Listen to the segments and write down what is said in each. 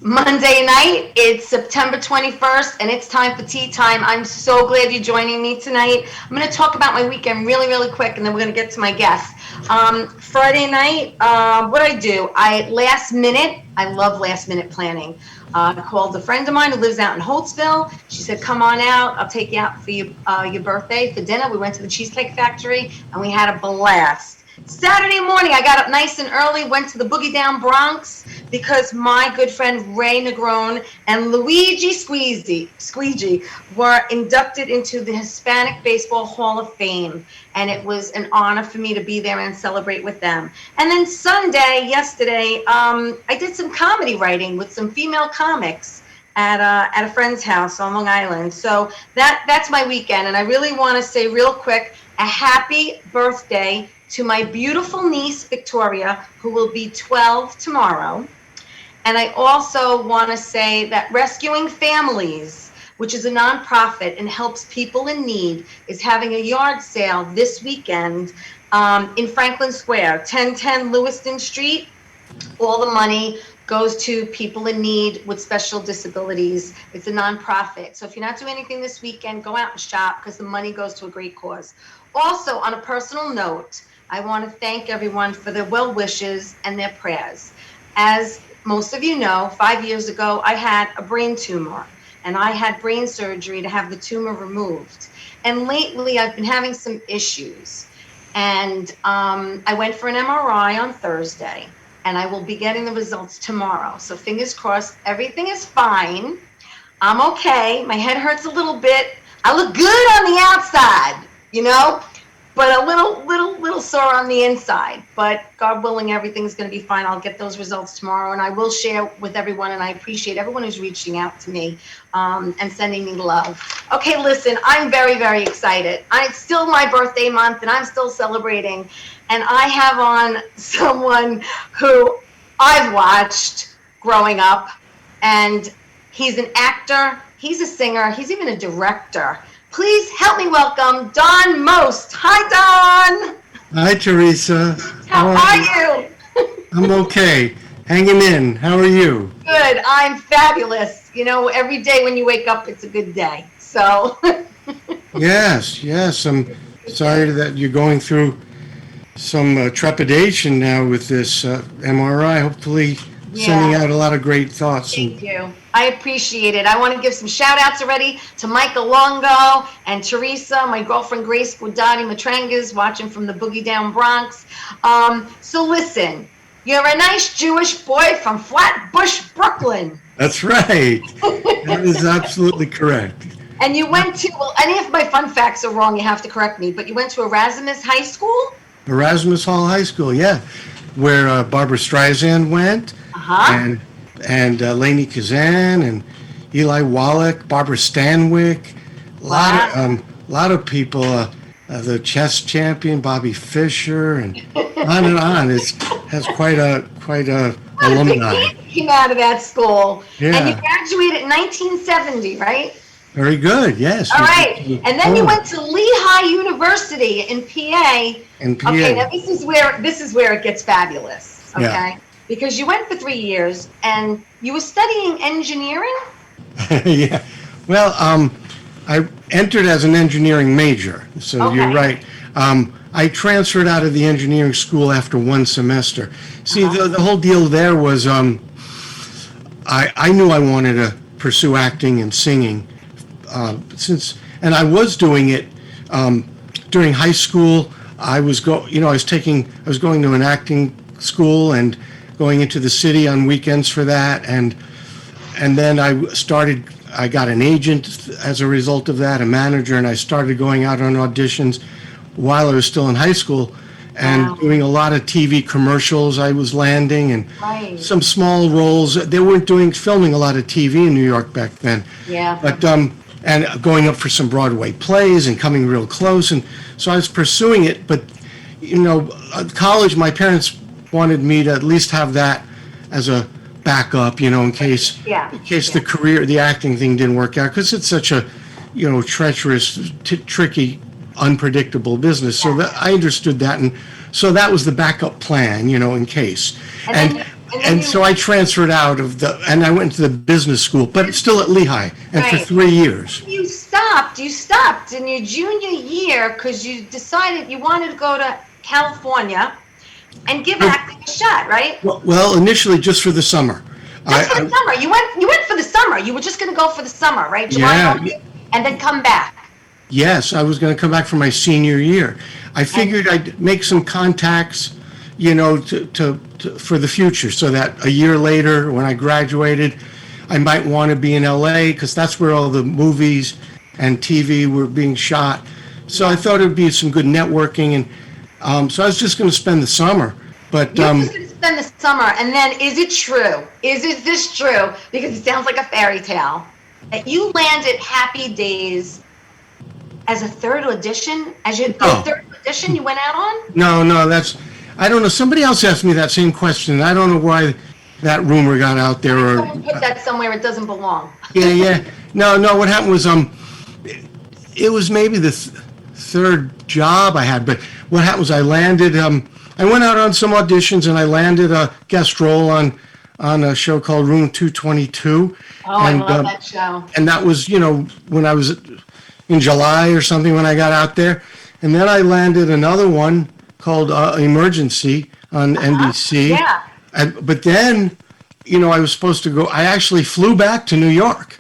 Monday night. It's September 21st, and it's time for tea time. I'm so glad you're joining me tonight. I'm going to talk about my weekend really, really quick, and then we're going to get to my guests. Friday night, what I do, I love last minute planning. I called a friend of mine who lives out in Holtzville. She said, come on out. I'll take you out for your birthday for dinner. We went to the Cheesecake Factory, and we had a blast. Saturday morning, I got up nice and early, went to the Boogie Down Bronx because my good friend Ray Negron and Luigi Squeegee were inducted into the Hispanic Baseball Hall of Fame. And it was an honor for me to be there and celebrate with them. And then yesterday, I did some comedy writing with some female comics at a friend's house on Long Island. So that's my weekend. And I really want to say real quick, a happy birthday to my beautiful niece, Victoria, who will be 12 tomorrow. And I also want to say that Rescuing Families, which is a nonprofit and helps people in need, is having a yard sale this weekend in Franklin Square, 1010 Lewiston Street. All the money goes to people in need with special disabilities. It's a nonprofit. So if you're not doing anything this weekend, go out and shop because the money goes to a great cause. Also, on a personal note, I want to thank everyone for their well wishes and their prayers. As most of you know, 5 years ago, I had a brain tumor and I had brain surgery to have the tumor removed. And lately I've been having some issues. And I went for an MRI on Thursday and I will be getting the results tomorrow. So fingers crossed, everything is fine. I'm okay. My head hurts a little bit. I look good on the outside, but a little sore on the inside. But God willing, everything's going to be fine. I'll get those results tomorrow, and I will share with everyone. And I appreciate everyone who's reaching out to me and sending me love. Okay, listen, I'm very, very excited. It's still my birthday month, and I'm still celebrating. And I have on someone who I've watched growing up, and he's an actor, he's a singer, he's even a director. Please help me welcome Don Most. Hi, Don. Hi, Teresa. How are you? I'm okay. Hanging in. How are you? Good. I'm fabulous. Every day when you wake up, it's a good day. So. Yes. I'm sorry that you're going through some trepidation now with this MRI. Hopefully, sending out a lot of great thoughts. Thank you. I appreciate it. I want to give some shout outs already to Michael Longo and Teresa, my girlfriend Grace Guadati Matrangas, watching from the Boogie Down Bronx. So listen, you're a nice Jewish boy from Flatbush, Brooklyn. That's right. That is absolutely correct. And you went to, any of my fun facts are wrong, you have to correct me, but you went to Erasmus High School? Erasmus Hall High School, yeah, where Barbara Streisand went. And Lainey Kazan and Eli Wallach, Barbara Stanwyck, a lot of people, the chess champion Bobby Fischer, and on. It has quite a alumni. Came out of that school, yeah. And you graduated in 1970, right? Very good, yes. All right, and then you went to Lehigh University in PA. Okay, now this is where it gets fabulous. Okay. Yeah. Because you went for 3 years and you were studying engineering? Yeah. Well, I entered as an engineering major, so You're right. I transferred out of the engineering school after one semester. See, the whole deal there was I knew I wanted to pursue acting and singing and I was doing it during high school. I was going to an acting school and going into the city on weekends for that, and then I got an agent as a result of that, a manager, and I started going out on auditions while I was still in high school and doing a lot of TV commercials. I was landing and some small roles. They weren't filming a lot of TV in New York back then. Yeah. But and going up for some Broadway plays and coming real close, and so I was pursuing it. But college, my parents wanted me to at least have that as a backup, in case the acting thing didn't work out, because it's such a treacherous, tricky, unpredictable business. So that I understood that, and so that was the backup plan, in case. And And then and you, so I transferred out of and I went to the business school, but it's still at Lehigh, and for Right. 3 years. you stopped in your junior year because you decided you wanted to go to California and give acting a shot, right? Well, initially just for the summer. Just for the summer. You went for the summer. You were just going to go for the summer, right? July, Yeah. August, and then come back. Yes, I was going to come back for my senior year. I figured I'd make some contacts, for the future, so that a year later, when I graduated, I might want to be in LA because that's where all the movies and TV were being shot. So I thought it would be some good networking, and so I was just going to spend the summer. But You're just going to spend the summer, and then is it true? Is this true? Because it sounds like a fairy tale that you landed Happy Days as a third audition. The third audition you went out on? no, I don't know. Somebody else asked me that same question. I don't know why that rumor got out there. Or Someone put that somewhere it doesn't belong. yeah. No. What happened was it was maybe the third job I had. But what happened was I landed. I went out on some auditions and I landed a guest role on a show called Room 222. Oh, and, I love that show. And that was when I was in July or something when I got out there. And then I landed another one called Emergency on NBC. Yeah. But then, I was supposed to go. I actually flew back to New York,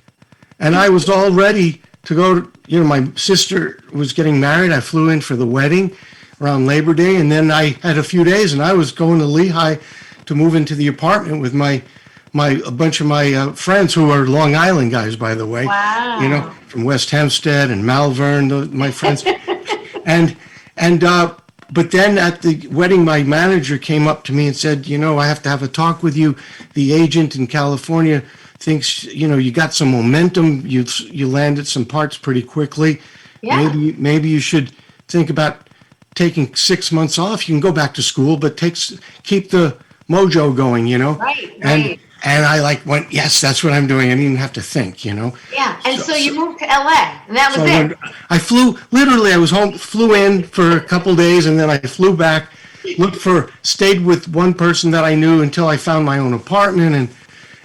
and I was all ready to go. My sister was getting married. I flew in for the wedding around Labor Day, and then I had a few days, and I was going to Lehigh to move into the apartment with a bunch of my friends who are Long Island guys, by the way. Wow. From West Hempstead and Malvern, my friends. But then at the wedding, my manager came up to me and said, I have to have a talk with you. The agent in California thinks, you got some momentum. You landed some parts pretty quickly. Yeah. Maybe you should think about taking 6 months off. You can go back to school, but keep the mojo going, Right. And I went, yes, that's what I'm doing. I didn't even have to think, Yeah. And so you moved to LA, and that was it. I literally, I was home, flew in for a couple days, and then I flew back, stayed with one person that I knew until I found my own apartment,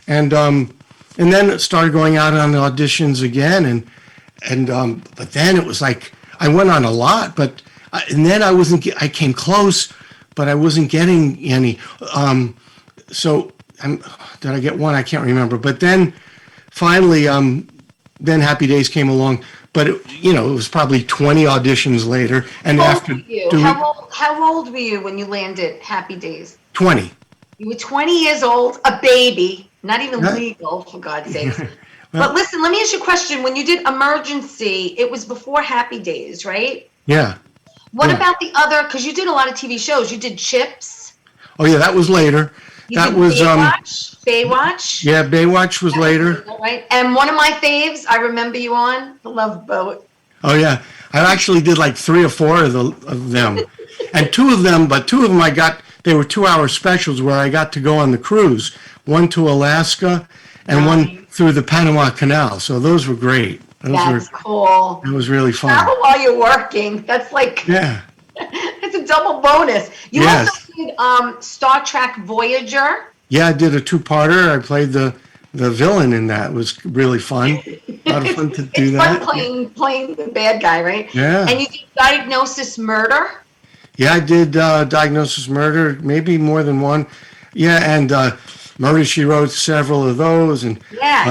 and then started going out on auditions again, but then it was like, I went on a lot, and then I came close, but I wasn't getting any, did I get one? I can't remember. But then finally, then Happy Days came along. But it was probably 20 auditions later. And after how old were you when you landed Happy Days? 20. You were 20 years old, a baby, not even legal, for God's sakes. But listen, let me ask you a question. When you did Emergency, it was before Happy Days, right? Yeah. What about the other? Because you did a lot of TV shows. You did Chips. Oh yeah, that was later. That was Baywatch. Yeah, Baywatch was later. Right. And one of my faves, I remember you on The Love Boat. Oh yeah, I actually did like 3 or 4 of them, and two of them they were 2-hour specials where I got to go on the cruise, one to Alaska, and one through the Panama Canal. So those were great. That's cool. It was really fun. Travel while you're working. That's like it's a double bonus. You also did Star Trek Voyager. Yeah, I did a 2-parter. I played the villain in that. It was really fun. A lot of fun to do that. It's fun playing the bad guy, right? Yeah. And you did Diagnosis Murder. Yeah, I did Diagnosis Murder, maybe more than one. Yeah, and Murder, She Wrote, several of those. And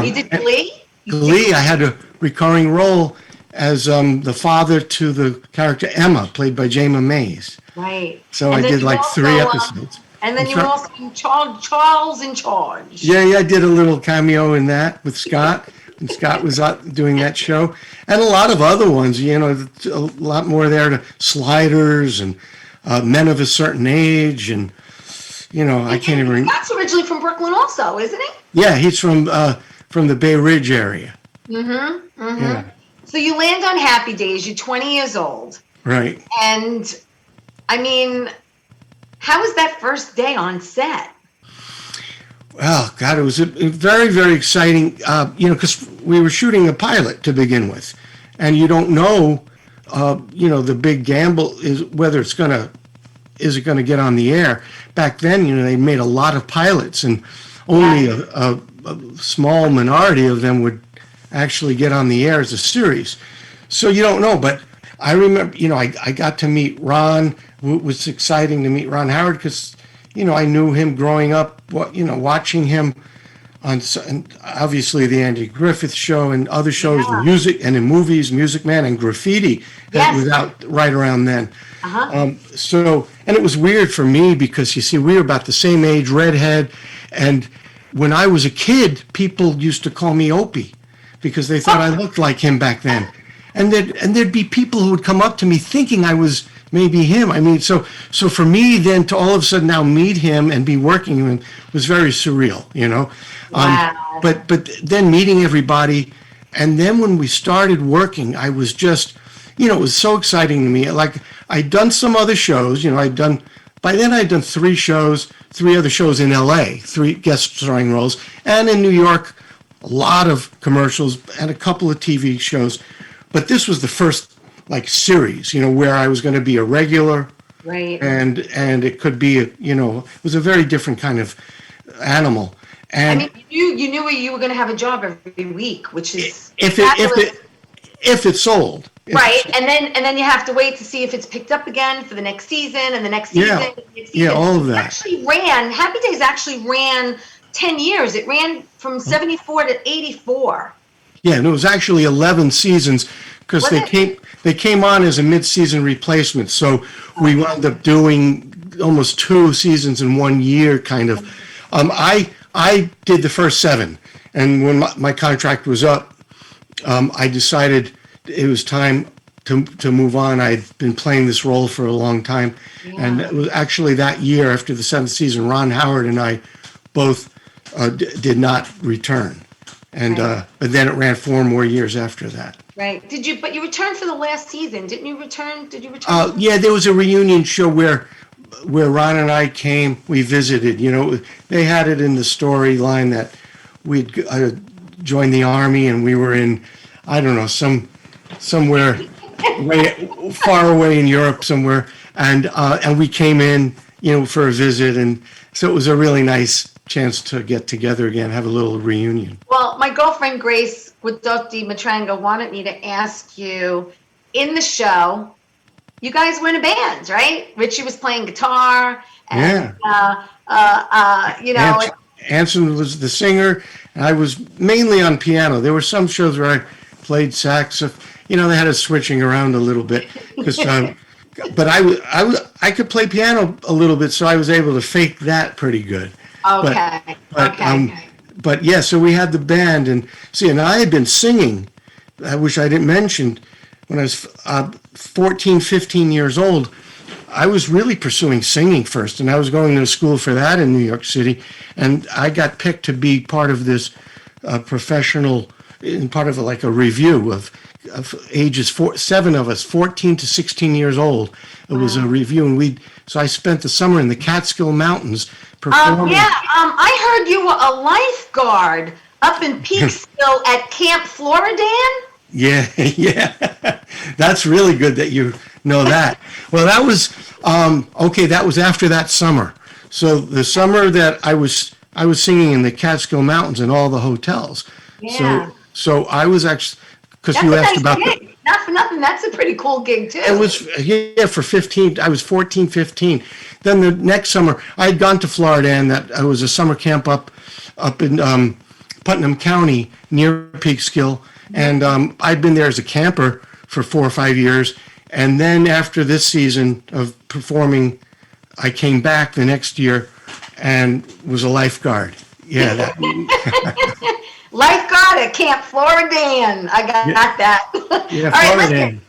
you did Glee. Glee, I had a recurring role as the father to the character Emma, played by Jayma Mays. Right. So I did like 3 episodes. And then you were also in Charles in Charge. Yeah, I did a little cameo in that with Scott. And Scott was out doing that show. And a lot of other ones, a lot more there, Sliders and Men of a Certain Age. And, I can't even remember. Scott's originally from Brooklyn also, isn't he? Yeah, he's from the Bay Ridge area. Yeah. So you land on Happy Days. You're 20 years old. Right. And, I mean, how was that first day on set? Oh, God, it was very, very exciting, because we were shooting a pilot to begin with. And you don't know, the big gamble is whether it's going to is it going to get on the air? Back then, they made a lot of pilots, and only a small minority of them would actually get on the air as a series. So you don't know, but I remember, I got to meet Ron. It was exciting to meet Ron Howard because, I knew him growing up, watching him on, and obviously the Andy Griffith Show and other shows, in music and in movies, Music Man and Graffiti that was out right around then. And it was weird for me because, you see, we were about the same age, redhead, and when I was a kid, people used to call me Opie because they thought I looked like him back then. And there'd be people who would come up to me thinking I was maybe him. I mean, so for me then to all of a sudden now meet him and be working with him was very surreal, Wow. But then meeting everybody, and then when we started working, I was just, it was so exciting to me. Like, I'd done some other shows, by then I'd done 3 other shows in LA, 3 guest starring roles, and in New York, a lot of commercials and a couple of TV shows. But this was the first series, where I was going to be a regular, Right. and it could be, it was a very different kind of animal. And you knew you were going to have a job every week, which is if it sold, right. And then you have to wait to see if it's picked up again for the next season and the next season. Yeah. And the next season. Yeah, all of that. Happy Days actually ran 10 years. It ran from 74 to 84. Yeah, and it was actually 11 seasons because they came on as a mid-season replacement. So we wound up doing almost 2 seasons in 1 year, kind of. I did the first 7, and when my contract was up, I decided it was time to move on. I'd been playing this role for a long time, and it was actually that year after the 7th season, Ron Howard and I both did not return. And but then it ran 4 more years after that. Right. But you returned for the last season, didn't you return? Did you return? Yeah, there was a reunion show where Ron and I came. We visited. They had it in the storyline that we'd joined the army and we were in, I don't know, somewhere way far away in Europe somewhere, and we came in, for a visit, and so it was a really nice chance to get together again, have a little reunion. Well, my girlfriend Grace Guidotti Matranga wanted me to ask you, in the show, you guys were in a band, right? Richie was playing guitar, and Anson was the singer, and I was mainly on piano. There were some shows where I played sax. They had us switching around a little bit because. But I could play piano a little bit, so I was able to fake that pretty good. Okay. But yeah, so we had the band, and I had been singing, which I didn't mention, when I was 14, 15 years old. I was really pursuing singing first, and I was going to school for that in New York City, and I got picked to be part of this professional, part of a review of ages 7 of us, 14 to 16 years old. It was a review, and so I spent the summer in the Catskill Mountains performing. I heard you were a lifeguard up in Peekskill at Camp Floridan. Yeah. That's really good that you know that. Well, that was that was after that summer. So the summer that I was singing in the Catskill Mountains in all the hotels. Yeah. So I was actually, because you asked about gig. Not for nothing, that's a pretty cool gig too. It was, for 15, I was 14, 15. Then the next summer, I had gone to Florida, and that I was a summer camp up in Putnam County near Peekskill, and I'd been there as a camper for 4 or 5 years. And then after this season of performing, I came back the next year and was a lifeguard. Yeah. Lifeguard at Camp Floridan. I got that. Yeah, All right, Floridan. listen.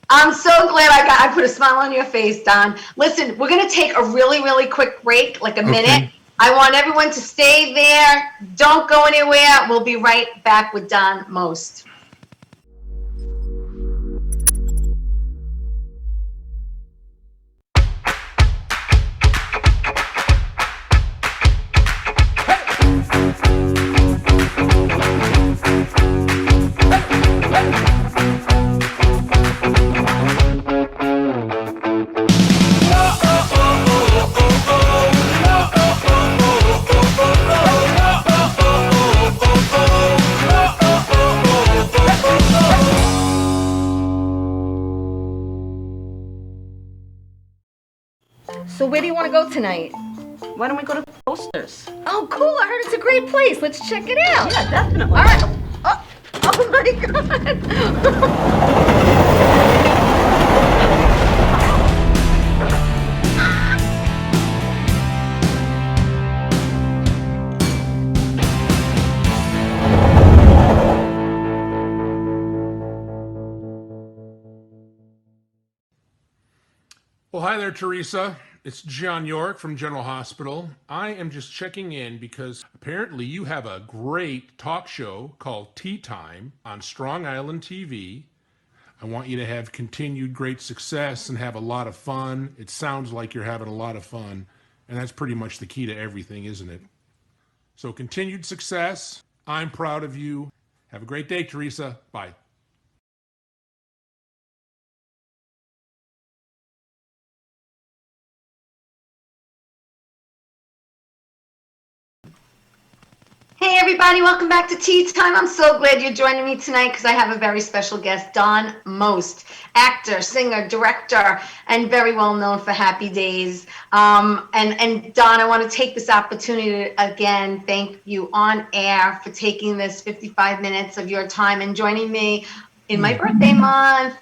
I'm so glad I put a smile on your face, Don. Listen, we're going to take a really, really quick break, like a minute. I want everyone to stay there. Don't go anywhere. We'll be right back with Don Most. So where do you want to go tonight? Why don't we go to Posters? Oh, cool. I heard it's a great place. Let's check it out. Yeah, definitely. All right. Oh my God. Well, hi there, Teresa. It's John York from General Hospital. I am just checking in because apparently you have a great talk show called Tea Time on Strong Island TV. I want you to have continued great success and have a lot of fun. It sounds like you're having a lot of fun, and that's pretty much the key to everything, isn't it? So continued success. I'm proud of you. Have a great day, Teresa. Bye. Hey everybody, welcome back to Tea Time. I'm so glad you're joining me tonight because I have a very special guest, Don Most, actor, singer, director, and very well known for Happy Days. And Don, I want to take this opportunity to again thank you on air for taking this 55 minutes of your time and joining me in my birthday month.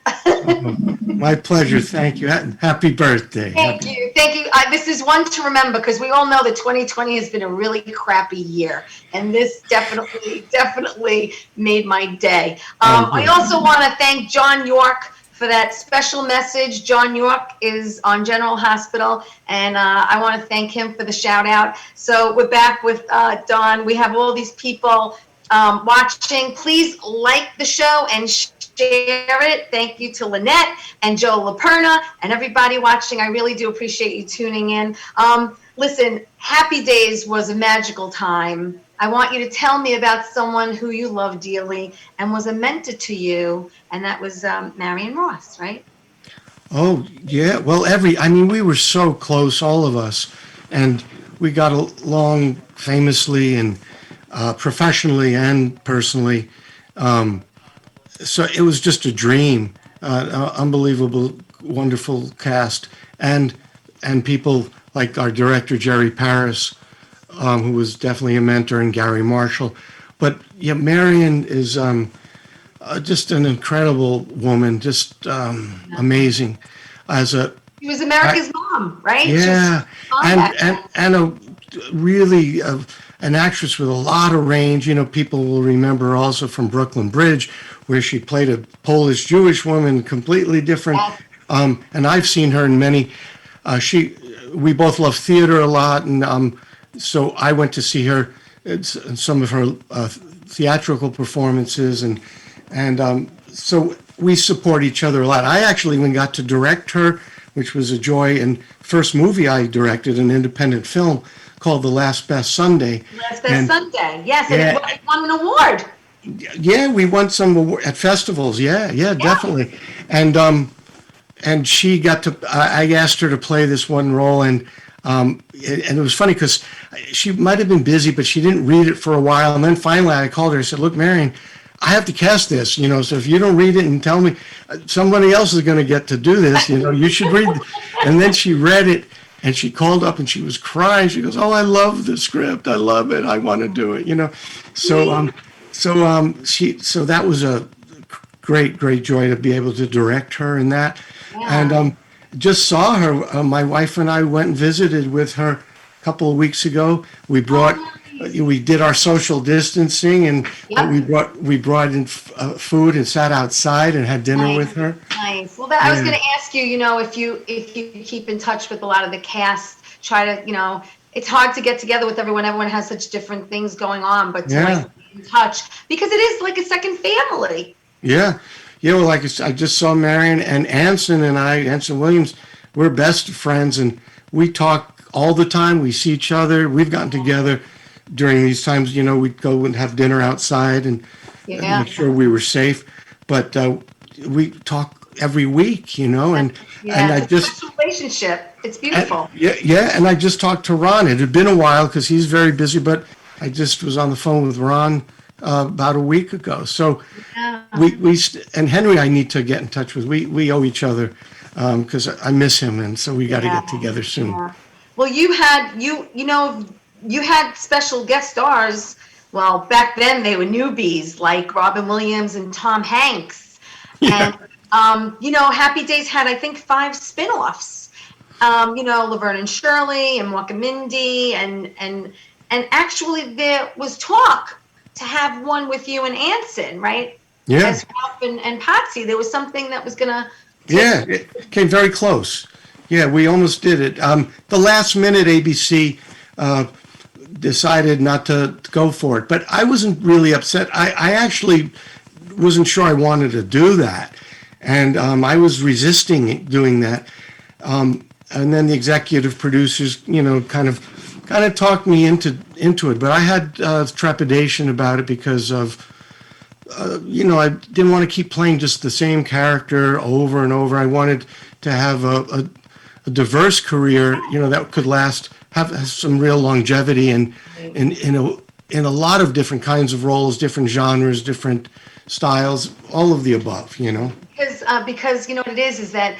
My pleasure. Thank you. Happy birthday. Thank you. Thank you. This is one to remember because we all know that 2020 has been a really crappy year. And this definitely made my day. I also want to thank John York for that special message. John York is on General Hospital, and I want to thank him for the shout out. So we're back with Don. We have all these people watching. Please like the show and share it. Thank you to Lynette and Joe LaPerna and everybody watching. I really do appreciate you tuning in. Listen, Happy Days was a magical time. I want you to tell me about someone who you love dearly and was a mentor to you, and that was Marion Ross, right? Oh, yeah. Well, we were so close, all of us, and we got along famously and professionally and personally. So it was just a dream, unbelievable, wonderful cast, and people like our director, Jerry Paris, who was definitely a mentor, and Gary Marshall. But yeah, Marion is just an incredible woman, just amazing. She was America's mom, right? Yeah, and a really an actress with a lot of range. You know, people will remember her also from Brooklyn Bridge, where she played a Polish Jewish woman, completely different. And I've seen her in many. We both love theater a lot, and so I went to see her in some of her theatrical performances, and so we support each other a lot. I actually even got to direct her, which was a joy. And first movie I directed, an independent film called The Last Best Sunday. Last Best Sunday, yes, and it won an award. Yeah, we won some award at festivals. Yeah, definitely. And she got to. I asked her to play this one role, and it was funny because she might have been busy, but she didn't read it for a while. And then finally, I called her. I said, "Look, Marion, I have to cast this. You know, so if you don't read it and tell me, somebody else is going to get to do this. You know, you should read." And then she read it, and she called up and she was crying. She goes, "Oh, I love the script. I love it. I want to do it." You know, so that was a great joy to be able to direct her in that. And just saw her. My wife and I went and visited with her a couple of weeks ago. We did our social distancing, and we brought in food and sat outside and had dinner with her. Nice. Well, I was going to ask you. You know, if you keep in touch with a lot of the cast, try to, you know, it's hard to get together with everyone. Everyone has such different things going on, but to like be in touch because it is like a second family. Yeah. Well, like I just saw Marion and Anson Williams, we're best friends, and we talk all the time. We see each other. We've gotten together during these times. You know, we'd go and have dinner outside and make sure we were safe. But we talk every week, you know, and I just relationship. It's beautiful. And I just talked to Ron. It had been a while because he's very busy, but I just was on the phone with Ron about a week ago. So we and Henry I need to get in touch with. We owe each other because I miss him, and so we got to get together soon. Yeah. Well, you had special guest stars. Well, back then they were newbies like Robin Williams and Tom Hanks. Yeah. And, Happy Days had, I think, 5 spin-offs. Laverne and Shirley and Mork and Mindy. And actually there was talk to have one with you and Anson, right? Yeah. As Ralph and Patsy. There was something that was going to... Yeah, it came very close. Yeah, we almost did it. The last minute ABC decided not to go for it, but I wasn't really upset. I actually wasn't sure I wanted to do that, and I was resisting doing that. And then the executive producers, kind of talked me into it, but I had trepidation about it because of. I didn't want to keep playing just the same character over and over. I wanted to have a diverse career, that could have some real longevity and in a lot of different kinds of roles, different genres, different styles, all of the above, Because what it is that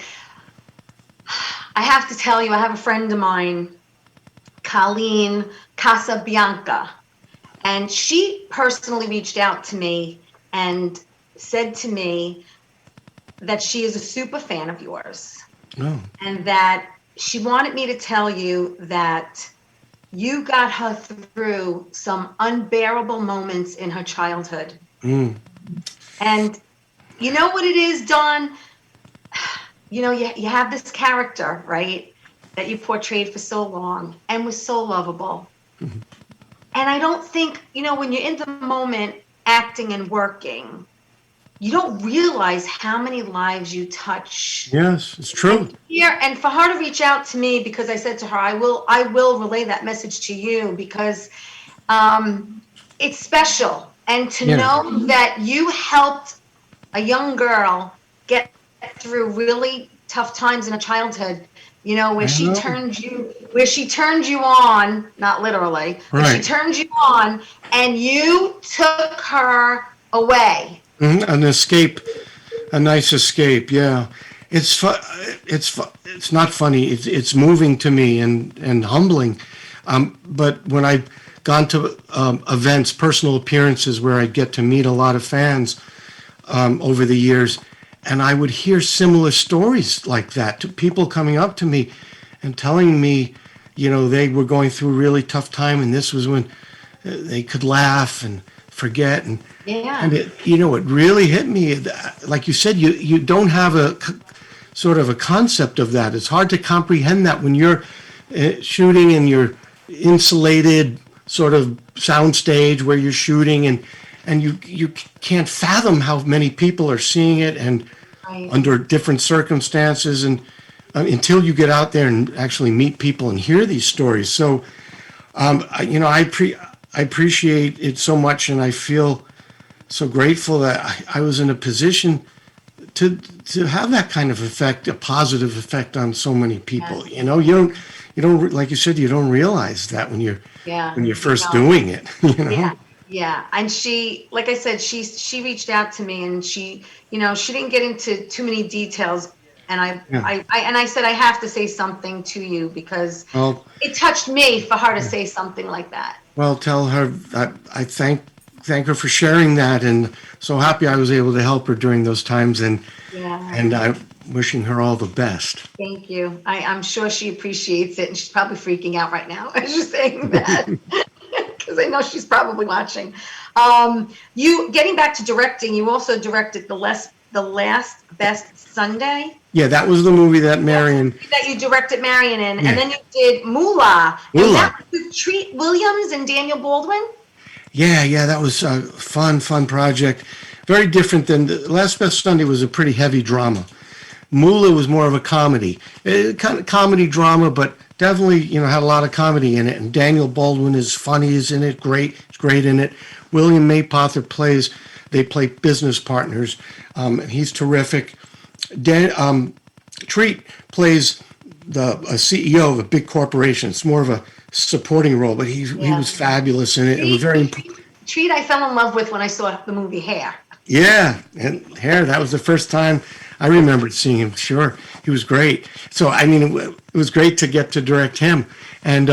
I have to tell you, I have a friend of mine, Colleen Casabianca, and she personally reached out to me and said to me that she is a super fan of yours. Oh. And that she wanted me to tell you that you got her through some unbearable moments in her childhood. Mm. And you know what it is, Dawn? You have this character, right, that you portrayed for so long and was so lovable. Mm-hmm. And I don't think, when you're in the moment acting and working, you don't realize how many lives you touch. Yes, it's true. And for her to reach out to me, because I said to her, I will relay that message to you, because it's special. And to know that you helped a young girl get through really tough times in her childhood, where she turned you on, not literally, but she turned you on and you took her away. Mm-hmm. An escape, a nice escape. Yeah, it's not funny. It's moving to me and humbling. But when I've gone to events, personal appearances where I get to meet a lot of fans over the years, and I would hear similar stories like that, to people coming up to me and telling me, they were going through a really tough time, and this was when they could laugh and forget. And it really hit me. Like you said, you don't have a sort of a concept of that. It's hard to comprehend that when you're shooting in your insulated sort of soundstage where you're shooting, and you can't fathom how many people are seeing it and under different circumstances, and until you get out there and actually meet people and hear these stories. So, I appreciate it so much, and I feel so grateful that I was in a position to have that kind of effect, a positive effect on so many people. You don't, like you said, you don't realize that when you're first doing it. Yeah. And she, like I said, she reached out to me, and she didn't get into too many details. And I said, I have to say something to you, because it touched me for her to say something like that. Well, tell her that I thank her for sharing that, and so happy I was able to help her during those times, and I'm wishing her all the best. Thank you. I'm sure she appreciates it, and she's probably freaking out right now as you're saying that, because I know she's probably watching. You getting back to directing, you also directed the Last Best Sunday. Yeah, that was the movie that Marion. That you directed Marion in, and then you did Moolah. And that was with Treat Williams and Daniel Baldwin. Yeah, that was a fun project. Very different than the Last Best Sunday was a pretty heavy drama. Moolah was more of a comedy, kind of comedy drama, but definitely had a lot of comedy in it. And Daniel Baldwin is funny, is in it, great in it. William Mapother they play business partners. He's terrific. Treat plays a CEO of a big corporation. It's more of a supporting role, but he was fabulous in it. It was very Treat I fell in love with when I saw the movie Hair. Yeah, and Hair, that was the first time I remembered seeing him. Sure, he was great. So, I mean, it was great to get to direct him. And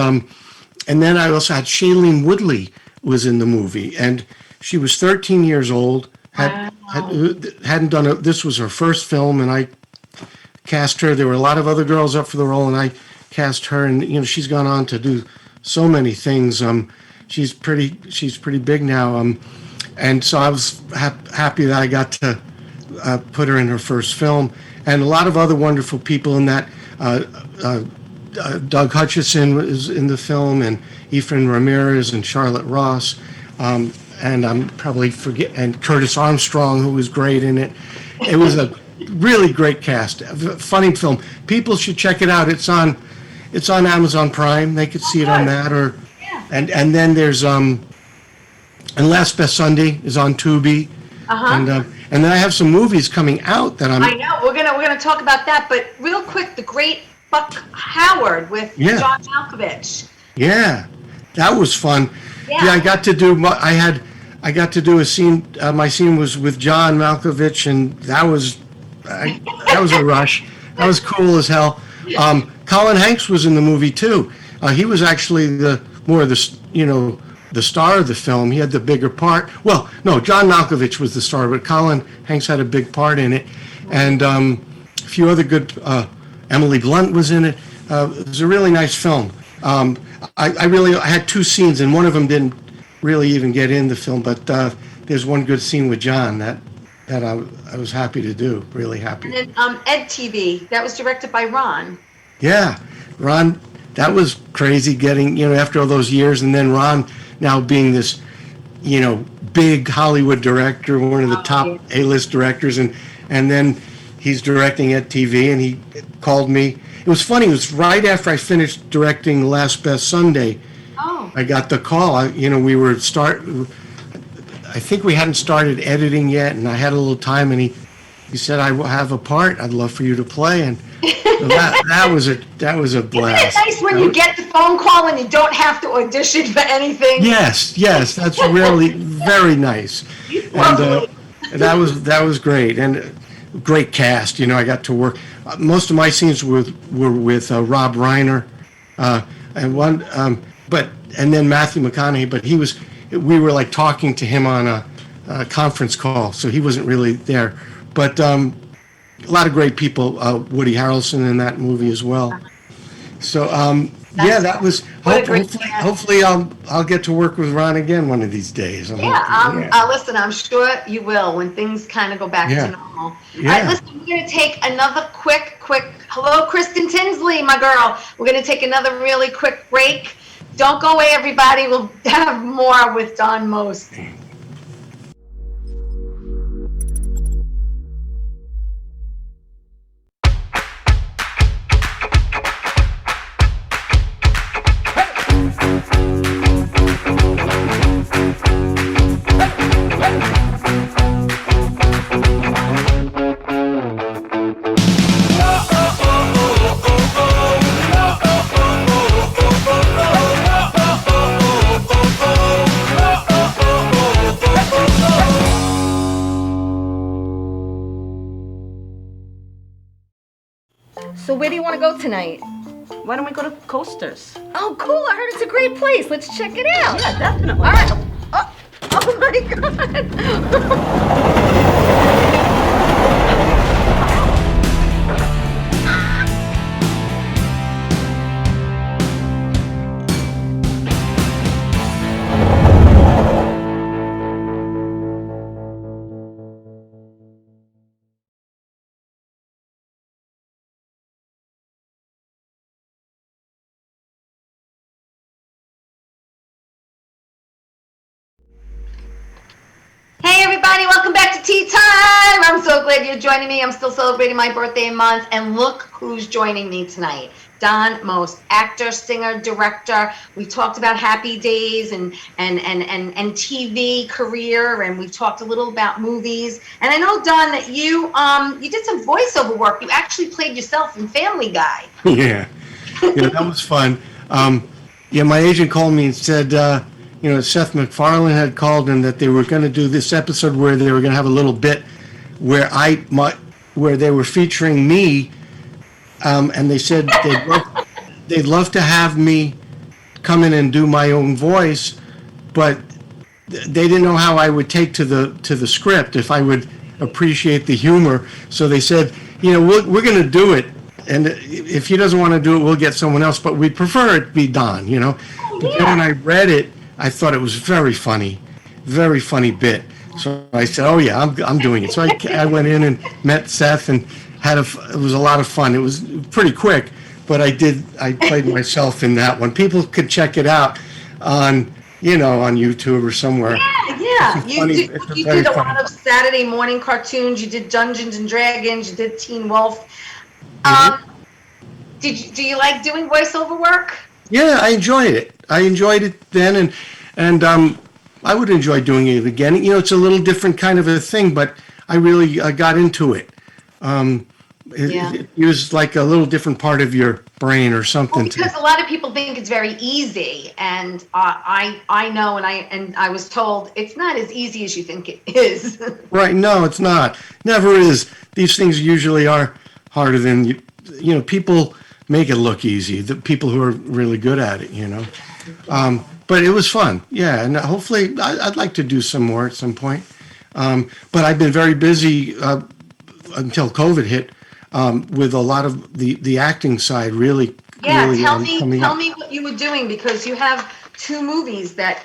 then I also had Shailene Woodley was in the movie, and she was 13 years old, hadn't done it. This was her first film, and I cast her. There were a lot of other girls up for the role, and I cast her. And she's gone on to do so many things. She's pretty big now. And so I was happy that I got to put her in her first film, and a lot of other wonderful people in that. Doug Hutchison was in the film, and Efrain Ramirez and Charlotte Ross, and I'm probably and Curtis Armstrong, who was great in it. It was a really great cast, funny film. People should check it out. It's on Amazon Prime. They could see it on that, and then there's and Last Best Sunday is on Tubi, and then I have some movies coming out that I know we're gonna talk about that, but real quick, The Great Buck Howard with John Malkovich. Yeah, that was fun. Yeah, I got to do a scene. My scene was with John Malkovich, and that was a rush. That was cool as hell. Colin Hanks was in the movie too. He was actually the star of the film. He had the bigger part. Well, no, John Malkovich was the star, but Colin Hanks had a big part in it, and a few other good. Emily Blunt was in it. It was a really nice film. I had two scenes, and one of them didn't really even get in the film, but there's one good scene with John that I was happy to do, really happy. And then Ed TV, that was directed by Ron. Yeah, Ron, that was crazy getting, after all those years, and then Ron now being this, big Hollywood director, one of the top A-list directors, and then he's directing Ed TV, and he called me. It was funny. It was right after I finished directing Last Best Sunday. Oh. I got the call. I think we hadn't started editing yet, and I had a little time, and he said, "I will have a part. I'd love for you to play." And so that was a blast. Isn't it nice when you get the phone call and you don't have to audition for anything? Yes, that's really very nice. And that was great. And great cast. I got to work. Most of my scenes were with Rob Reiner, and then Matthew McConaughey. But we were like talking to him on a conference call, so he wasn't really there. But a lot of great people. Woody Harrelson in that movie as well. So that was hopefully I'll get to work with Ron again one of these days. Listen, I'm sure you will when things kind of go back to normal. Yeah. All right, listen, we're going to take another quick. Hello, Kristen Tinsley, my girl. We're going to take another really quick break. Don't go away, everybody. We'll have more with Don Most. So where do you want to go tonight? Why don't we go to Coasters? Oh, cool. I heard it's a great place. Let's check it out. Yeah, definitely. All right. Oh my God. Hey everybody, welcome back to Tea Time. I'm so glad you're joining me. I'm still celebrating my birthday month, and look who's joining me tonight. Don Most, actor, singer, director. We talked about Happy Days and TV career, and we talked a little about movies. And I know, Don, that you did some voiceover work. You actually played yourself in Family Guy. Yeah, that was fun. My agent called me and said, Seth MacFarlane had called and that they were going to do this episode where they were going to have a little bit where where they were featuring me, and they said they'd love to have me come in and do my own voice, but they didn't know how I would take to the script, if I would appreciate the humor. So they said, we're going to do it, and if he doesn't want to do it, we'll get someone else, but we'd prefer it be Don. But then when I read it, I thought it was very funny bit. So I said, oh yeah, I'm doing it. So I went in and met Seth and it was a lot of fun. It was pretty quick, but I played myself in that one. People could check it out on YouTube or somewhere. Yeah. You did a lot of Saturday morning cartoons. You did Dungeons and Dragons. You did Teen Wolf. Do you like doing voiceover work? Yeah, I enjoyed it. I enjoyed it then, and I would enjoy doing it again. It's a little different kind of a thing, but I really got into it. It was like a little different part of your brain or something. Well, because a lot of people think it's very easy, and I know, and I was told it's not as easy as you think it is. Right? No, it's not. Never is. These things usually are harder than you. People make it look easy. The people who are really good at it, But it was fun. Yeah, and hopefully I'd like to do some more at some point. But I've been very busy until COVID hit. With a lot of the acting side, really. Yeah, really, tell me what you were doing, because you have 2 movies that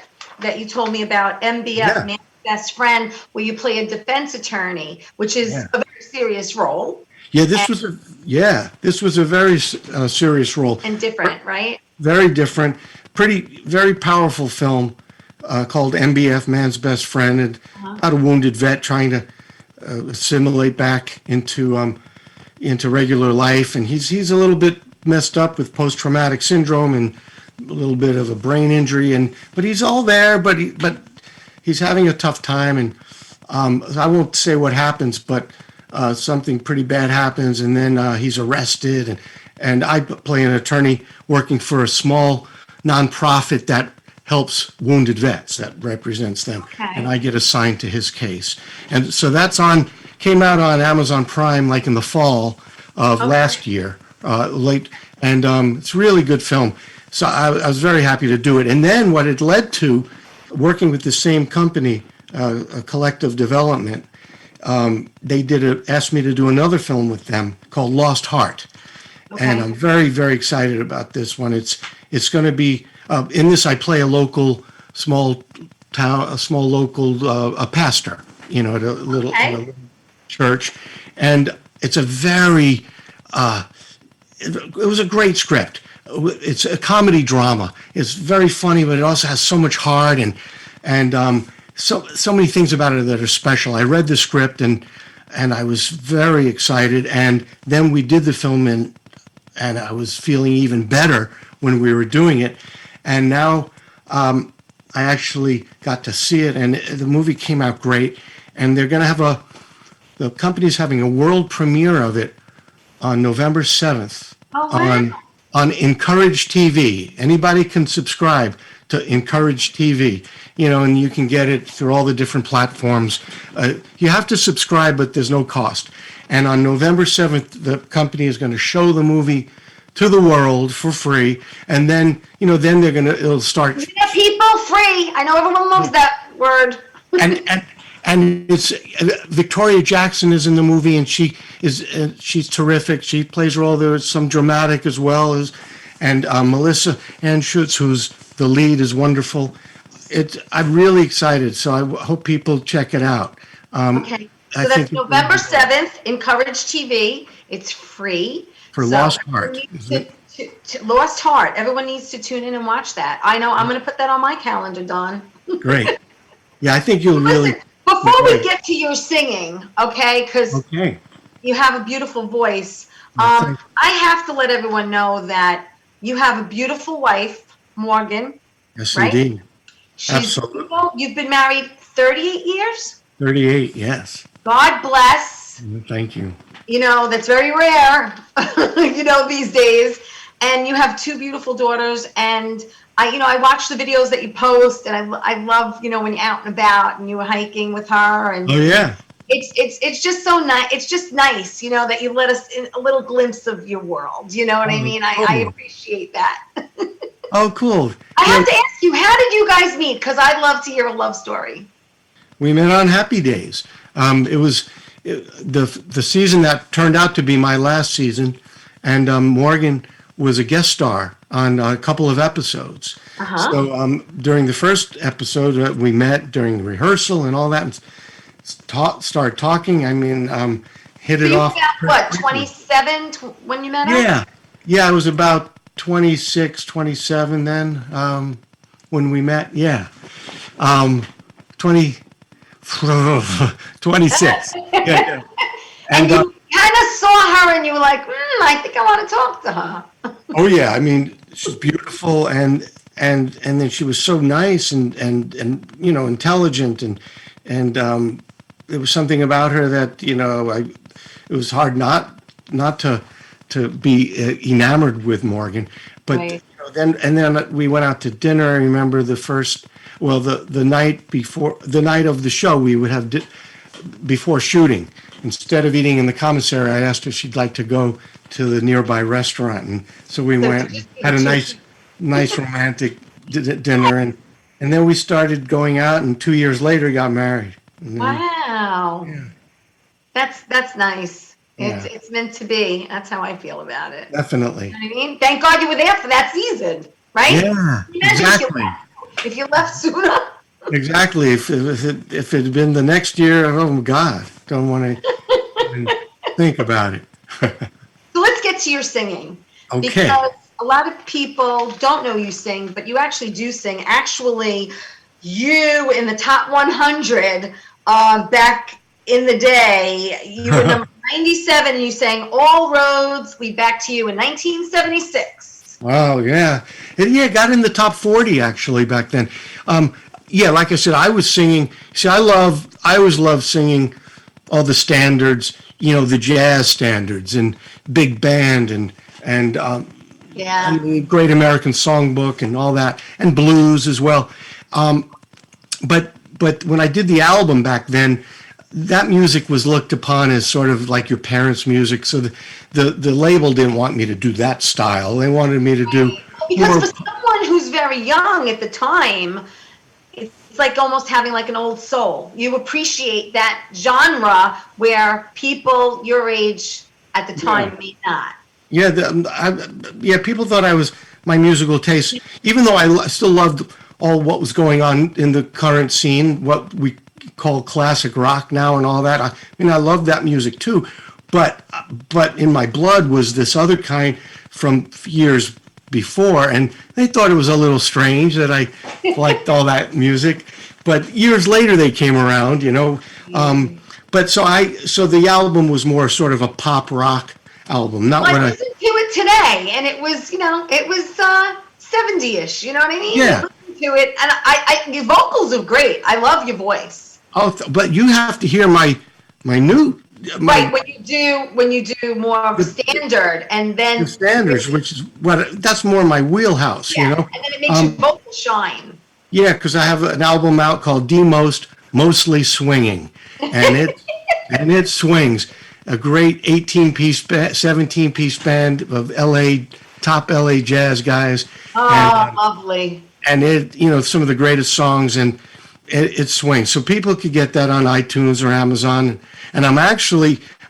you told me about. MBF, Man's Best Friend, where you play a defense attorney, which is a very serious role. Yeah, this was a very serious role. And different, right? Very different, very powerful film called MBF, Man's Best Friend, and about a wounded vet trying to assimilate back into regular life, and he's a little bit messed up with post-traumatic syndrome and a little bit of a brain injury, but he's all there, but he's having a tough time, and I won't say what happens, but something pretty bad happens, and then he's arrested, and I play an attorney working for a small nonprofit that helps wounded vets, that represents them, and I get assigned to his case, and so came out on Amazon Prime like in the fall of last year, late, and it's a really good film. So I was very happy to do it. And then what it led to, working with the same company, a Collective Development, they asked me to do another film with them called Lost Heart. And I'm very, very excited about this one. It's going to be, in this I play a small local pastor, at a little church, and it's a very it was a great script. It's a comedy drama. It's very funny, but it also has so much heart and so many things about it that are special. I read the script and I was very excited, and then we did the film and I was feeling even better when we were doing it, and now I actually got to see it, and the movie came out great, and they're going to have the company's having a world premiere of it on November 7th on Encourage TV. Anybody can subscribe to Encourage TV, and you can get it through all the different platforms. You have to subscribe, but there's no cost. And on November 7th, the company is going to show the movie to the world for free. And then, then it'll start. Yeah, people free. I know everyone loves that word. And it's Victoria Jackson is in the movie, and she's terrific. She plays a role. There's some dramatic as well as, and Melissa Ann Schutz, who's the lead, is wonderful. I'm really excited, so I hope people check it out. Okay, so that's November 7th. Encourage TV. It's free. For Lost Heart. Lost Heart. Everyone needs to tune in and watch that. I know. I'm going to put that on my calendar, Don. Great. Yeah, I think you'll really. Before we get to your singing, okay, because you have a beautiful voice, I have to let everyone know that you have a beautiful wife, Morgan. Yes, right? Indeed. She's Absolutely. Beautiful. You've been married 38 years? 38, yes. God bless. Thank you. That's very rare, these days. And you have 2 beautiful daughters, and I watch the videos that you post, and I love, when you're out and about and you were hiking with her, and Oh, yeah. it's just so nice. It's just nice, that you let us in a little glimpse of your world. You know what I mean? I cool. appreciate that. Oh, cool. I have to ask you, how did you guys meet? Because I'd love to hear a love story. We met on Happy Days. It was the season that turned out to be my last season, and Morgan was a guest star on a couple of episodes. Uh-huh. So during the first episode, we met during the rehearsal and all that, and started talking. I mean, hit it So you off. were about, what, 27 when you met her? Yeah, I was about 26, 27 then when we met. Yeah, 20, 26. Yeah. And you kind of saw her and you were like, I think I want to talk to her. Oh yeah, I mean, she's beautiful, and then she was so nice and intelligent, and there was something about her that it was hard not to be enamored with Morgan. But Right. then we went out to dinner. I remember the night before, the night of the show, we would have before shooting. Instead of eating in the commissary, I asked her if she'd like to go to the nearby restaurant, and so we went, had a nice romantic dinner, and then we started going out, and 2 years later got married. And then- Wow. Yeah. That's nice. Yeah. It's meant to be. That's how I feel about it. Definitely. You know what I mean? Thank God you were there for that season, right? Yeah, Imagine exactly. if you left sooner. Exactly. If it had been the next year, oh my God, don't want to even think about it. So let's get to your singing. Okay. Because a lot of people don't know you sing, but you actually do sing. Actually, you in the top 100 back in the day, you were number 97, and you sang "All Roads Lead Back to You" in 1976. Wow, yeah. It got in the top 40 actually back then. Yeah, like I said, I was singing. See, I always loved singing all the standards, the jazz standards and big band and Yeah. and the Great American Songbook and all that, and blues as well. But when I did the album back then, that music was looked upon as sort of like your parents' music. So the label didn't want me to do that style. They wanted me to do Because more. for someone who's very young at the time, it's like almost having like an old soul. You appreciate that genre where people your age at the time may not. Yeah, people thought I was my musical taste, even though I still loved all what was going on in the current scene, what we call classic rock now and all that. I mean, I loved that music too, but in my blood was this other kind from years before, and they thought it was a little strange that I liked all that music. But years later, they came around, But so the album was more sort of a pop rock album, not Well, when I I. listened to it today, and it was, it was 70-ish. You know what I mean? Yeah. I listened to it, and your vocals are great. I love your voice. Oh, but you have to hear my new Right, when you do more of a standard, and then the standards, which is that's more my wheelhouse, and then it makes your vocals shine. Yeah, because I have an album out called Mostly Swinging, and it swings. A great 18-piece, 17-piece band of top LA jazz guys. Oh, lovely. And some of the greatest songs, and it swings. So people could get that on iTunes or Amazon. And I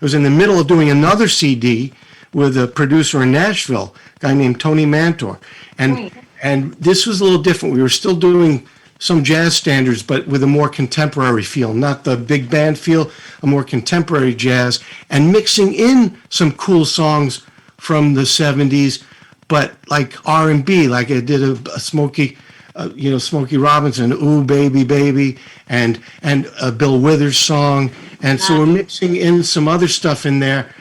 was in the middle of doing another CD with a producer in Nashville, a guy named Tony Mantor. And this was a little different. We were still doing some jazz standards, but with a more contemporary feel, not the big band feel, a more contemporary jazz, and mixing in some cool songs from the 70s, but like R&B, like I did a Smokey Robinson, "Ooh Baby Baby," and a Bill Withers song, and so we're mixing in some other stuff in there,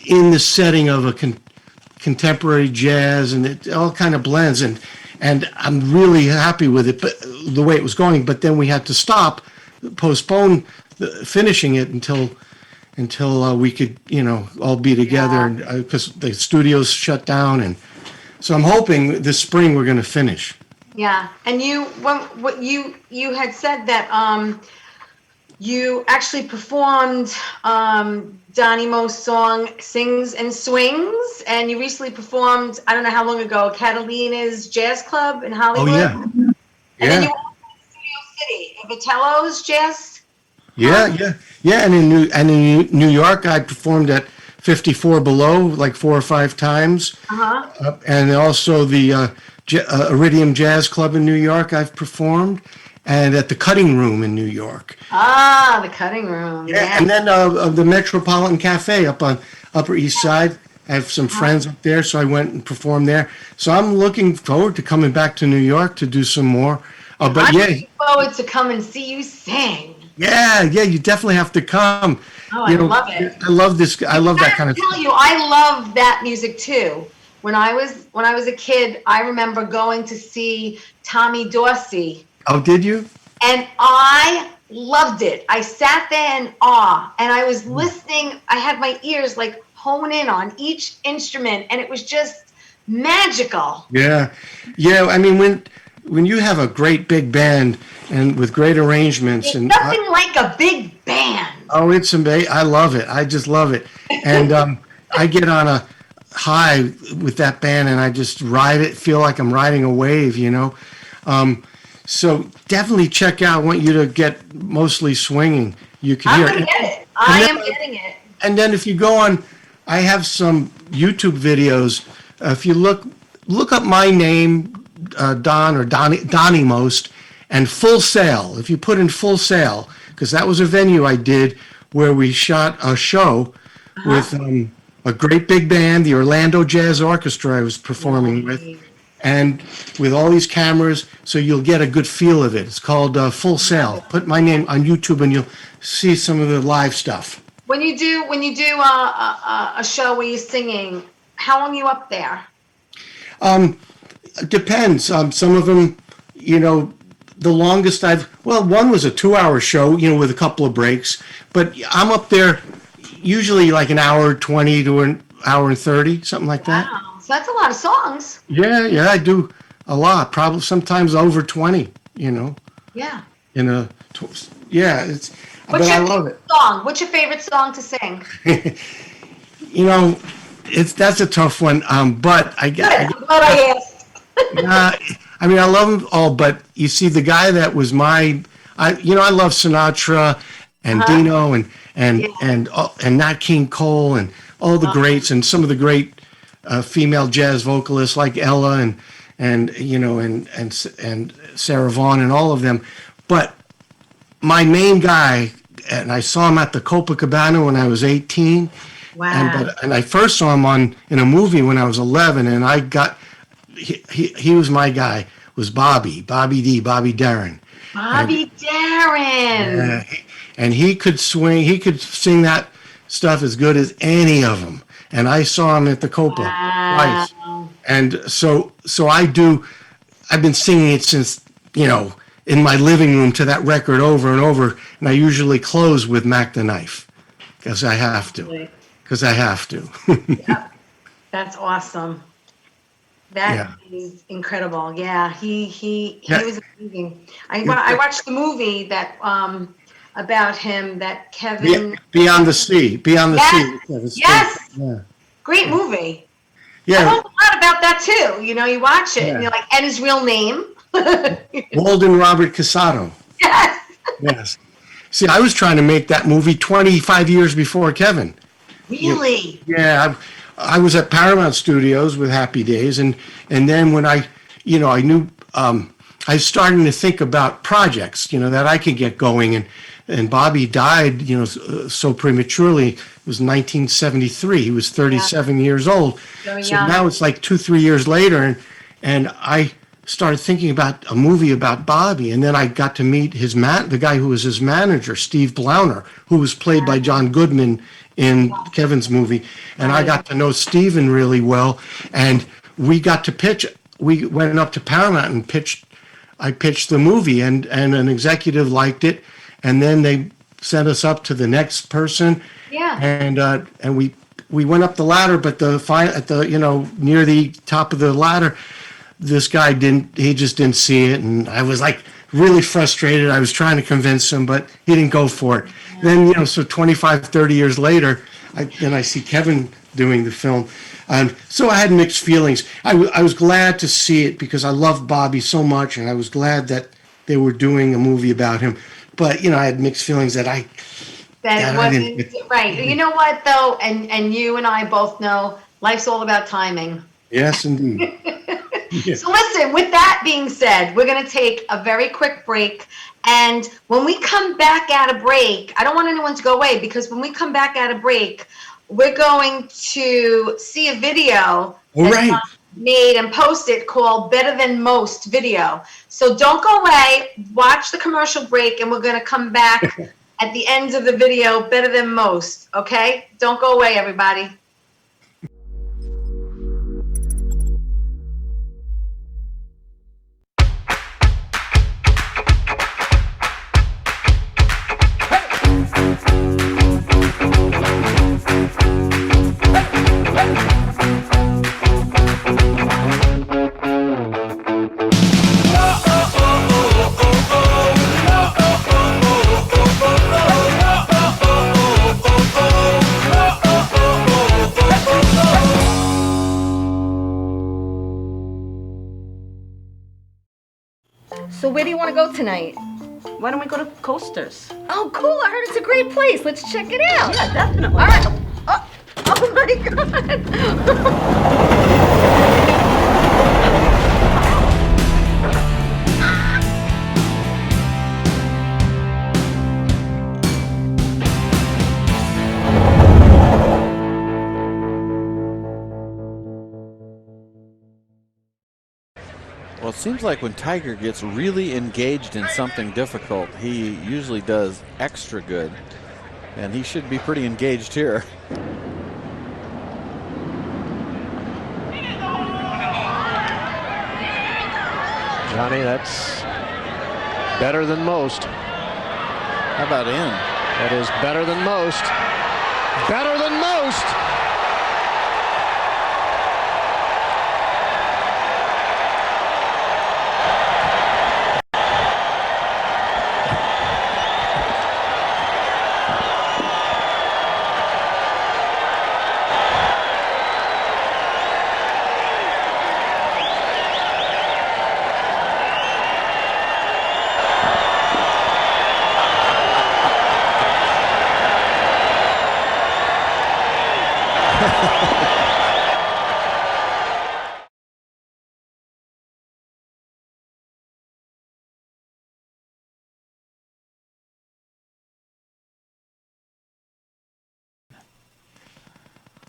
in the setting of a contemporary jazz, and it all kind of blends, and I'm really happy with it, but the way it was going. But then we had to postpone finishing it until we could all be together, because the studios shut down, and so I'm hoping this spring we're going to finish. Yeah, and what you had said that you actually performed Donnie Mo's song "Sings and Swings," and you recently performed, I don't know how long ago, Catalina's Jazz Club in Oh, Hollywood. yeah. And then you Yeah. went to Studio City, Vitello's Jazz. Yeah. And in New York, I performed at 54 Below like 4 or 5 times. And also the Iridium Jazz Club in New York, I've performed, and at the Cutting Room in New York. Ah, the Cutting Room. Yeah. And then the Metropolitan Cafe up on Upper East Side. I have some friends up there, so I went and performed there. So I'm looking forward to coming back to New York to do some more. But I'm yeah, looking forward to come and see you sing. yeah, you definitely have to come. Oh, I love it. I love this. I love that kind I of. tell you, I love that music too. When I was a kid, I remember going to see Tommy Dorsey, Oh, did you? and I loved it. I sat there in awe, and I was listening. I had my ears like hone in on each instrument, and it was just magical. Yeah. I mean, when you have a great big band and with great arrangements It's and nothing like a big band. oh, it's amazing. I love it. I just love it. And I get on a high with that band and I just ride it, feel like I'm riding a wave, you know. So definitely check out. I want you to get Mostly Swinging. You can I'm hear gonna it. get it. I then- am getting it. And then if you go on, I have some YouTube videos. If you look up my name, Don or Donnie Most, and Full Sail. If you put in Full Sail, because that was a venue I did where we shot a show with a great big band, the Orlando Jazz Orchestra I was performing with, and with all these cameras, so you'll get a good feel of it. It's called Full Sail. Put my name on YouTube and you'll see some of the live stuff. When you do a show where you're singing, how long are you up there? Depends. Some of them, you know, the longest one was a 2-hour show, you know, with a couple of breaks, but I'm up there usually like an hour 20 to an hour and 30, something like that. Wow, so that's a lot of songs. Yeah, I do a lot, probably sometimes over 20, you know, Yeah. it's, but What's I your love it. favorite song? What's your favorite song to sing? You know, that's a tough one. But I'm glad I asked. I mean, I love them all, but you see, the guy that was I love Sinatra and Dino and Nat King Cole and all the greats and some of the great female jazz vocalists like Ella and you know and Sarah Vaughan and all of them. But my main guy, and I saw him at the Copacabana when I was 18. Wow. And I first saw him in a movie when I was 11, and he was my guy, was Bobby Darin. Bobby Darin. And he could sing that stuff as good as any of them. And I saw him at the Copa twice. And so I've been singing it since, you know, in my living room to that record over and over. And I usually close with Mac the Knife because I have to. Yep. That's awesome. That is incredible. Yeah, he was amazing. I watched the movie that about him that Kevin. Beyond the Sea. Yes. Yeah. Great movie. I Yeah. learned a lot about that too. You know, you watch it and you're like, and his real name. Walden Robert Casado. Yes. Yes. See, I was trying to make that movie 25 years before Kevin. Really? Yeah, I was at Paramount Studios with Happy Days, and then when I knew I was starting to think about projects, you know, that I could get going, and Bobby died, you know, so prematurely. It was 1973. He was 37 years old. Very So young. now it's like 2-3 years later, and I started thinking about a movie about Bobby, and then I got to meet the guy who was his manager, Steve Blauner, who was played by John Goodman in Kevin's movie, and I got to know Steven really well, and we got to pitch. We went up to Paramount and pitched. I pitched the movie, and an executive liked it, and then they sent us up to the next person. Yeah. And we went up the ladder, but near the top of the ladder, this guy he just didn't see it. And I was like really frustrated. I was trying to convince him, but he didn't go for it. Then, so 25, 30 years later, I see Kevin doing the film. So I had mixed feelings. I was glad to see it because I loved Bobby so much, and I was glad that they were doing a movie about him. But, I had mixed feelings that I wasn't right. You know what, though? And you and I both know life's all about timing. Yes, indeed. Yeah. So listen, with that being said, we're going to take a very quick break. And when we come back at a break, I don't want anyone to go away, because when we come back at a break, we're going to see a video made and posted called Better Than Most video. So don't go away, watch the commercial break, and we're going to come back at the end of the video, Better Than Most, okay? Don't go away, everybody. So where do you want to go tonight? Why don't we go to Coasters? Oh, cool. I heard it's a great place. Let's check it out. Yeah, definitely. All right. Oh my God. Well, it seems like when Tiger gets really engaged in something difficult, he usually does extra good. And he should be pretty engaged here. Johnny, that's better than most. How about in? That is better than most. Better than most!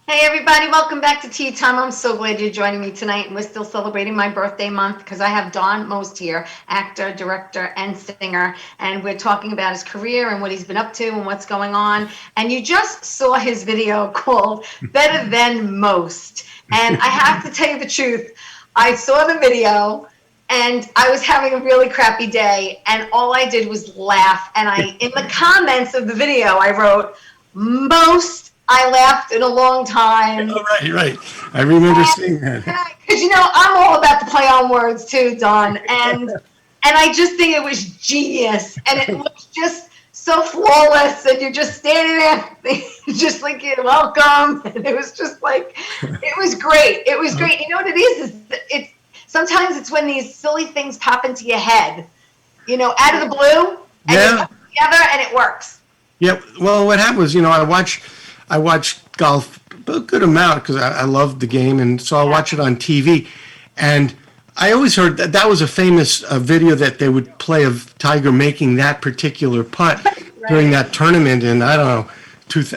Hey everybody, welcome back to Tea Time. I'm so glad you're joining me tonight, and we're still celebrating my birthday month because I have Don Most here, actor, director, and singer, and we're talking about his career and what he's been up to and what's going on. And you just saw his video called Better Than Most. And I have to tell you the truth, I saw the video and I was having a really crappy day, and all I did was laugh. And in the comments of the video, I wrote, most I laughed in a long time. Oh, right. I remember seeing that. Because, I'm all about the play on words too, Don. And I just think it was genius. And it was just so flawless. And you're just standing there, just like, you're welcome. And it was just like, it was great. It was great. You know what it is sometimes it's when these silly things pop into your head, out of the blue. And you put it together and it works. Yeah. Well, what happened was, I watched golf a good amount because I loved the game, and so I watch it on TV. And I always heard that was a famous video that they would play of Tiger making that particular putt during that tournament in, I don't know,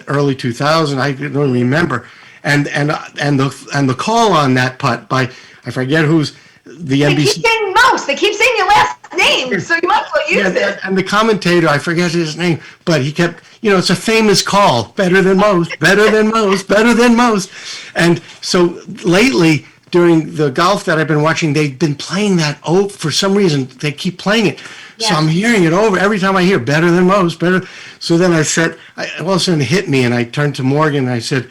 early 2000. I don't remember. And the call on that putt by, I forget who's the NBC. They keep saying Most. They keep saying your last name, so you might as well use it. And the commentator, I forget his name, but he kept, it's a famous call, better than most, better than most, better than most. And so lately, during the golf that I've been watching, they've been playing that for some reason. They keep playing it. Yes. So I'm hearing it over every time I hear better than most, better. So then I said, all of a sudden it hit me, and I turned to Morgan and I said,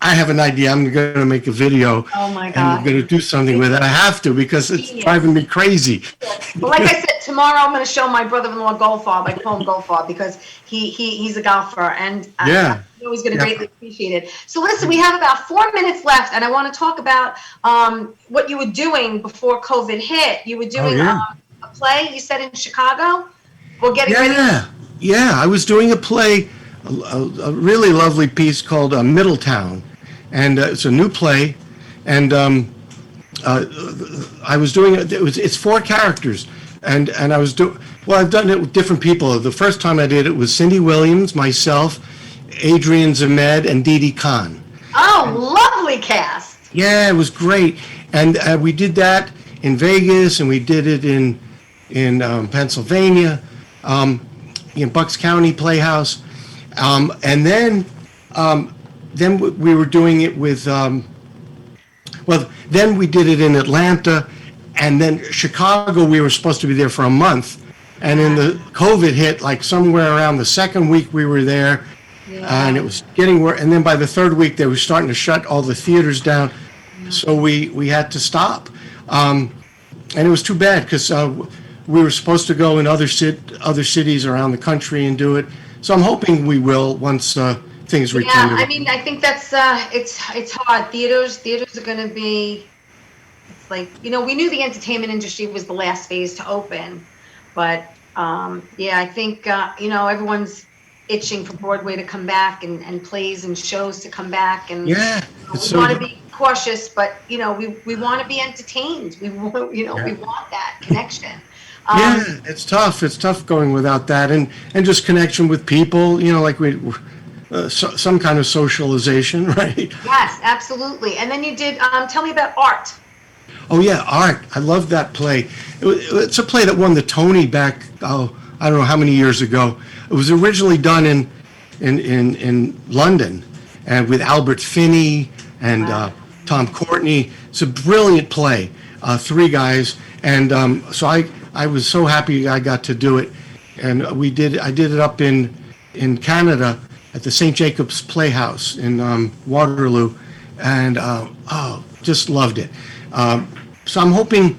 I have an idea. I'm going to make a video. Oh my And God. I'm going to do something with it. I have to because it's Genius. driving me crazy. Well, like I said, tomorrow I'm going to show my brother-in-law Golfar, my poem Golfar, because he's a golfer, and Yeah. I know he's going to Yeah. greatly appreciate it. So listen, we have about 4 minutes left, and I want to talk about what you were doing before COVID hit. You were doing yeah. a play, you said, in Chicago? We're getting ready. Yeah. I was doing a play, a really lovely piece called Middletown. And it's a new play. And I was doing it. It's 4 characters. And I was doing, well, I've done it with different people. The first time I did it was Cindy Williams, myself, Adrian Zemed, and Didi Khan. Oh, lovely cast. Yeah, it was great. And we did that in Vegas, and we did it in Pennsylvania, in Bucks County Playhouse. And then we were doing it with, then we did it in Atlanta, and then Chicago, we were supposed to be there for a month. And then the COVID hit, like somewhere around the second week we were there, and it was getting worse. And then by the third week, they were starting to shut all the theaters down. So we had to stop. And it was too bad because we were supposed to go in other cities around the country and do it. So I'm hoping we will once things return. Yeah, I mean, I think that's it's hard. Theaters are going to be. It's like, we knew the entertainment industry was the last phase to open, but I think everyone's itching for Broadway to come back and plays and shows to come back, and We want to be cautious, but we want to be entertained. We want we want that connection. It's tough. It's tough going without that, and just connection with people. Like some kind of socialization, right? Yes, absolutely. And then you did. Tell me about Art. Oh yeah, Art. I love that play. It's a play that won the Tony back. I don't know how many years ago. It was originally done in London, and with Albert Finney and Tom Courtney. It's a brilliant play. 3 guys, and so I was so happy I got to do it, and I did it up in Canada at the St. Jacob's Playhouse in Waterloo, and just loved it. So I'm hoping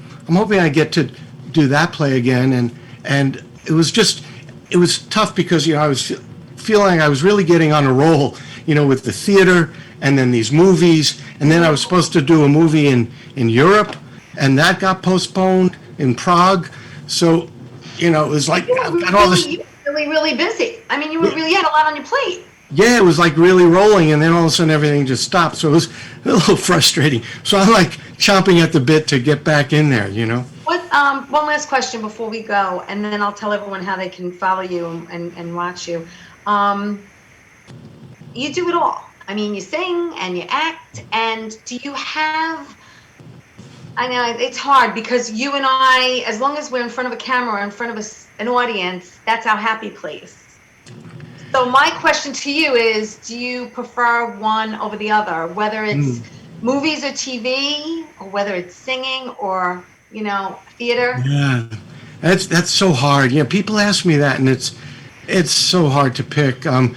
I get to do that play again, and it was tough because I was feeling I was really getting on a roll, with the theater and then these movies, and then I was supposed to do a movie in Europe, and that got postponed in Prague. So, it was like I've got all this. You were really busy. I mean, you had a lot on your plate. Yeah, it was like really rolling, and then all of a sudden everything just stopped. So it was a little frustrating. So I'm like chomping at the bit to get back in there, What? One last question before we go, and then I'll tell everyone how they can follow you and watch you. You do it all. I mean, you sing and you act, and do you have? I know it's hard because you and I, as long as we're in front of a camera, in front of an audience, that's our happy place. So my question to you is, do you prefer one over the other, whether it's movies or TV, or whether it's singing or, theater? Yeah, that's so hard. People ask me that, and it's so hard to pick. I mean,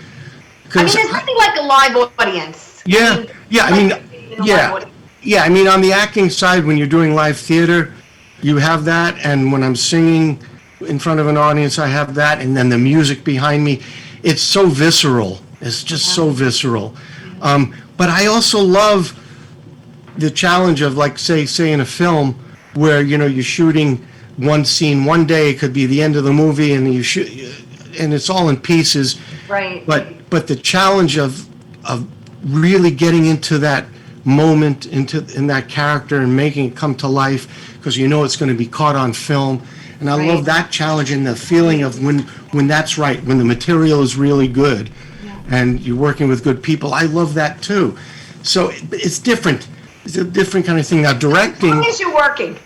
there's nothing like a live audience. Yeah. I mean, on the acting side, when you're doing live theater, you have that, and when I'm singing in front of an audience, I have that, and then the music behind me. It's so visceral. It's just so visceral. But I also love the challenge of, like, say in a film where, you're shooting one scene one day, it could be the end of the movie, and you shoot, and it's all in pieces. Right. But the challenge of really getting into that moment, in that character, and making it come to life, because it's going to be caught on film. And I love that challenge and the feeling of when that's right, when the material is really good, and you're working with good people. I love that too. So it's different. It's a different kind of thing. Now directing. As long as you're working.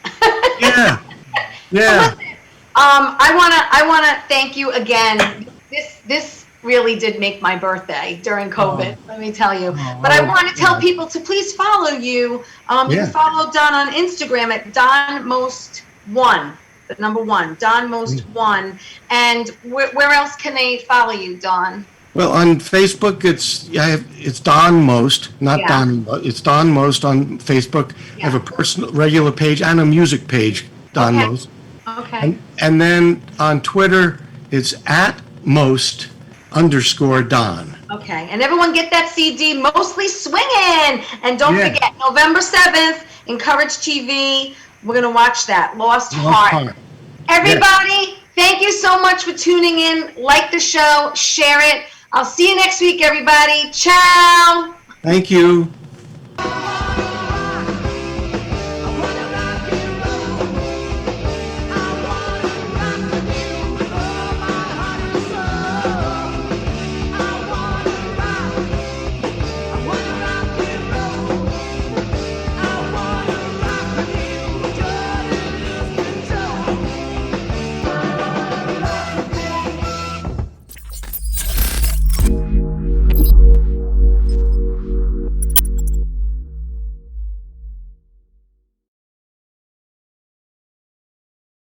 Yeah. I wanna thank you again. This really did make my birthday during COVID. Let me tell you. But I want to tell people to please follow you. You can follow Don on Instagram at DonMost1. The number 1, Don Most 1. And where else can they follow you, Don? Well, on Facebook, it's Don Most, not Yeah. Don, but it's Don Most on Facebook. I have a personal, regular page and a music page, Don Okay. Most. Okay. And then on Twitter, it's @most_Don. Okay. And everyone get that CD, Mostly Swinging. And don't Yeah. forget, November 7th, Encourage TV. We're going to watch that. Lost Lost Heart. Heart. Everybody, thank you so much for tuning in. Like the show, share it. I'll see you next week, everybody. Ciao. Thank you.